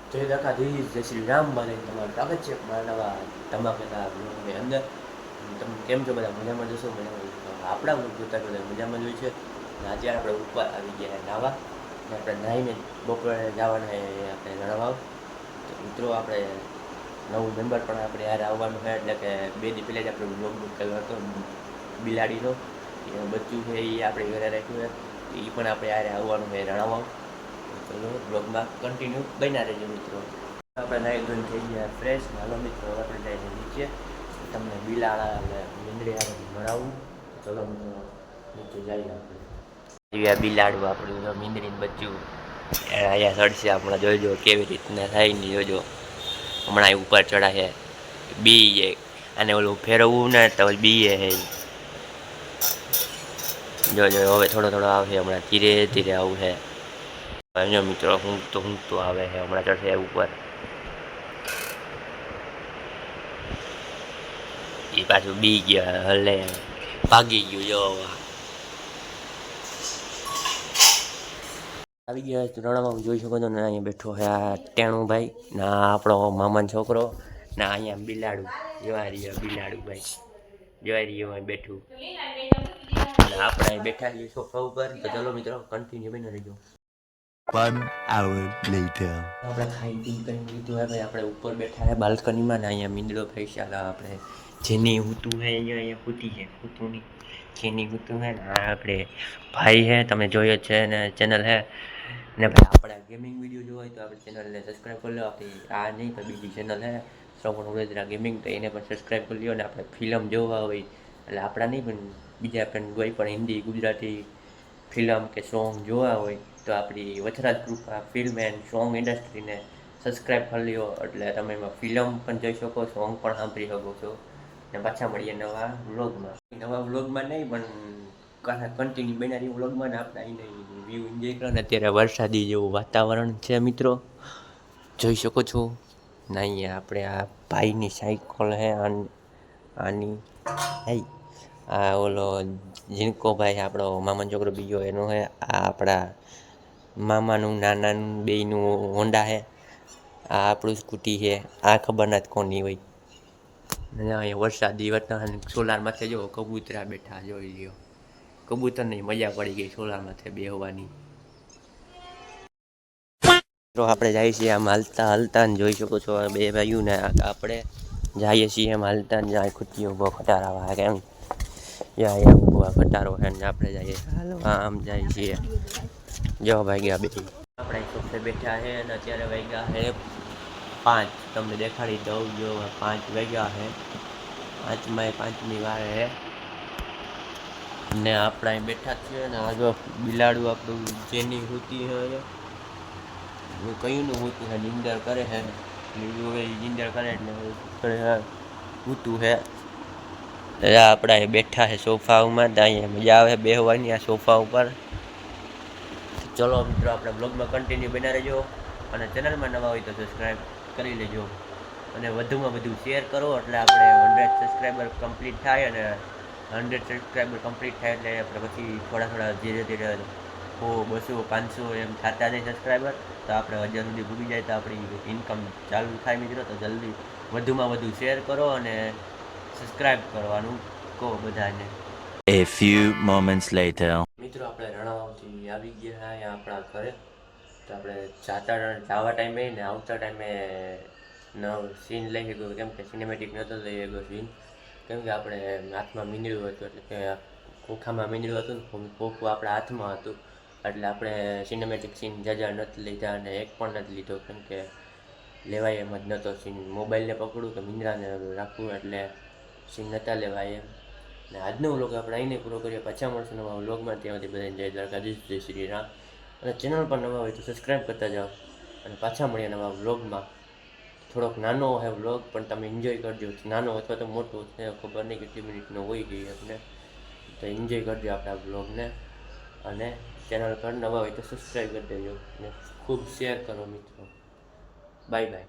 જય દ્વારકાધીશ, જય શ્રી રામ બધાને તમારું સ્વાગત છે મારા નવા ધમાકેદાર બ્લોગની અંદર. તમે કેમ છો? બધા મજામાં જશો? મજામાં આપણા બ્લોગ જોતા બધા મજામાં જ હોય છે. અને આજે આપણે ઉપર આવી ગયા નાવા અને આપણે નાહીને બપોરે જવાના આપણે નણવાવ. તો મિત્રો આપણે નવું મેમ્બર પણ આપણે યાર આવવાનું છે, એટલે કે 2 દી પહેલાં જ આપણે બ્લોગ બુક કર્યો હતો બિલાડીનો. એ બચ્ચું છે એ આપણે ઘરે રાખ્યું છે, એ પણ આપણે યારે આવવાનું છે રણાવાવ. ચલો બ્લોગમાં કન્ટિન્યુ બન્યા રહેજો મિત્રો. આપણે નાહી ધોઈને થઈ ગયા ફ્રેશ. હાલો મિત્રો આપણે જઈને નીચે તમને બિલાડા અને મીંદડી મળાવું. ચલો મિત્રો નીચે જઈએ આપણે. બિલાડું આપણું મીંદડીને બચ્ચું અહીંયા ચડશે. હમણાં જોઈજો કેવી રીતના થાય ને જોજો. હમણાં ઉપર ચડાશે બી અને ઓલું ફેરવવું ને તો બીએ હે. જોજો હવે થોડો થોડો આવશે, હમણાં ધીરે ધીરે આવું છે. જો મિત્રો હું તો આવે છે, હમણાં ચડશે ઉપર. એ પાછું બી ગયો, હલે ભાગી ગયું. જો આવી ગયા રણામાં જોઈ શકો છો ને. અહીંયા બેઠો છે આ ટેણું ભાઈ ના આપણો મામાનો છોકરો ના. અહીંયા બિલાડું જોવા રહ્યો, બિલાડું ભાઈ જોઈ રહ્યો અહીં બેઠું. આપણે અહીં બેઠા છીએ સોફા ઉપર. તો ચલો મિત્રો કન્ટિન્યુ બની રહીજો. 1 hour later. આપણે ખાઈ પી કરીને લીધું હે ભાઈ. આપણે ઉપર બેઠા હે બાલ્કનીમાં ને. અહીંયા મીંદડો ફેંસ્યા આપણે જેની હૂતું હે અહીંયા હૂતી છે હૂતુંની જેની હૂતું હે ને. આ આપણે ભાઈ હે, તમે જોયો જ છે ને ચેનલ હે ને ભાઈ. આપણે ગેમિંગ વિડીયો જોવા હોય તો આપણે ચેનલને સબસ્ક્રાઈબ કરી લો. આપણી આ નહીં પણ બીજી ચેનલ હે શ્રવણ ઉડેદરા ગેમિંગ, તો એને પણ સબસ્ક્રાઈબ કરી લો. અને આપણે ફિલ્મ જોવા હોય એટલે આપણા નહીં પણ બીજા પણ કોઈ પણ હિન્દી ગુજરાતી ફિલ્મ કે સોંગ જોવા હોય તો આપણી વચરાજ કૃપા ફિલ્મ એન્ડ સોંગ ઇન્ડસ્ટ્રીને સબસ્ક્રાઈબ કરી લો. એટલે તમે એમાં ફિલ્મ પણ જોઈ શકો, સોંગ પણ સાંભળી શકો છો. ને પાછા મળીએ નવા વ્લોગમાં નહીં પણ કન્ટિન્યુ બનાવી વ્લોગમાં. ને આપણે અહીંને વ્યૂ એન્જોય કરો. ને અત્યારે વરસાદી જેવું વાતાવરણ છે મિત્રો, જોઈ શકો છો ને. અહીંયા આપણે આ ભાઈની સાયકલ હે આની હે. આ ઓલો જીનકો ભાઈ આપણો મામાનો છોકરો બીજો એનો હે. આ આપણા મામાનું નાનાનું બેયનું હોન્ડા હે. આ આપણું સ્કૂટી છે. આ ખબર નથી કોની હોય. અહીંયા વરસાદી વાતાવરણ. સોલાર માથે જો કબૂતરા બેઠા જોઈ લ્યો. કબૂતરની મજા પડી ગઈ સોલાર માથે બેહવાની. તો આપણે જઈએ છીએ આમ હાલતા હાલતા ને જોઈ શકો છો બે ભાઈઓ ને. આપણે જઈએ છીએ એમ હાલતા ને. જાય ખુરશી ઊભો ખટારા કેમ અહીંયા ઊભો ખટારો છે ને. આપણે જઈએ આમ જાય છીએ. જો ભાઈ ગયા બે આપણે ચોખે બેઠા છે અને અત્યારે વાગ્યા છે 5. તમને દેખાડી દઉં. જો 5 વાગ્યા છે. 5ની વાર છે ને આપણે અહીં બેઠા છીએ ને. આ જો બિલાડું આપણું જેની હોતી છે કયું નું હોતું છે નિંદર કરે છે. હવે નિંદર કરે એટલે હોતું છે. આપણે અહીં બેઠા છે સોફામાં. અહીંયા મજા આવે બેહવાની આ સોફા ઉપર. ચલો મિત્રો આપણે બ્લોગમાં કન્ટિન્યુ બના રહેજો. અને ચેનલમાં નવા હોય તો સબસ્ક્રાઈબ કરી લેજો અને વધુમાં વધુ શેર કરો. એટલે આપણે 100 સબસ્ક્રાઈબર કમ્પ્લીટ થાય. અને 100 સબસ્ક્રાઈબર કમ્પ્લીટ થાય એટલે આપણે પછી થોડા ધીરે ધીરે 100, 200, 500 એમ થતા જાય સબસ્ક્રાઈબર. તો આપણે 1000 સુધી ભૂગી જાય તો આપણી ઇન્કમ ચાલુ થાય મિત્રો. તો જલ્દી વધુમાં વધુ શેર કરો અને સબસ્ક્રાઈબ કરવાનું કહો બધાને. A few moments later. મિત્રો આપણે રણાવાવથી આવી ગયા અહીંયા આપણા ઘરે. તો આપણે જવા ટાઈમે ને આવતા ટાઈમે સીન લઈ ગયો, કેમ કે સિનેમેટિક નહોતો લઈ ગયો સીન. કેમ કે આપણે હાથમાં મીંદડું હતું, એટલે કે ખોખામાં મીંદડું હતું ને ખોખું આપણા હાથમાં હતું. એટલે આપણે સિનેમેટિક સીન જાજા નથી લીધા અને એક પણ નથી લીધો, કેમ કે લેવાય એમ જ નહોતો સીન. મોબાઈલને પકડું કે મીંદડાને રાખવું એટલે સીન નહોતા લેવાય એમ. ને આજનો વ્લોગ આપણે અહીંને પૂરો કરીએ. પાછા મળશું નવા વ્લોગમાં. ત્યાંથી બધાને જય દ્વારકાધીશ, જય શ્રી રામ. અને ચેનલ પર નવા હોય તો સબસ્ક્રાઈબ કરતા જાઓ. અને પાછા મળીએ નવા વ્લોગમાં. થોડોક નાનો હોય વ્લોગ પણ તમે એન્જોય કરજો. નાનો અથવા તો મોટો છે ખબર નહીં કેટલી મિનિટનો હોય ગઈ આપણે, તો એન્જોય કરજો આપણા વ્લોગને. અને ચેનલ પર નવા હોય તો સબસ્ક્રાઈબ કરી દેજો અને ખૂબ શેર કરો મિત્રો. Bye bye.